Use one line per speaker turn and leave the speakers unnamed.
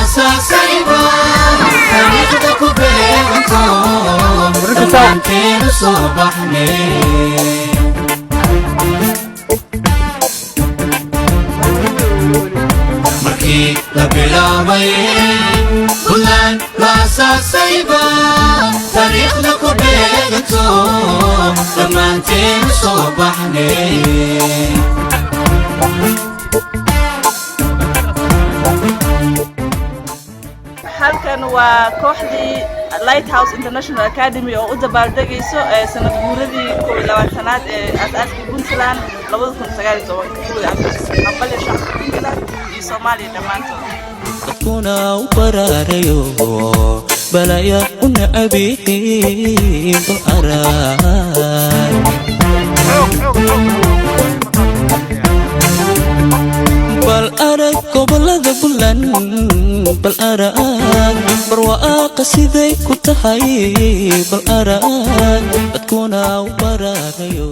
سايبا تاريخك بينكم رمانتين صبحني مركي لبلا مين بلان باسا سايبا تاريخك بينكم رمانتين صبحني
halkan waa kooxdii Lighthouse International Academy oo u dabaaldegayso sanad guuradii 12aad ee aasaaska Puntland 2019 qabal shacabka Puntland iyo Soomaaliya dhamaantood
kuna u bararayo balaya una abiqi bal arag gobolada Puntland bal arag barwaaqo siday ku tahay bal arag dadkuna u bararayo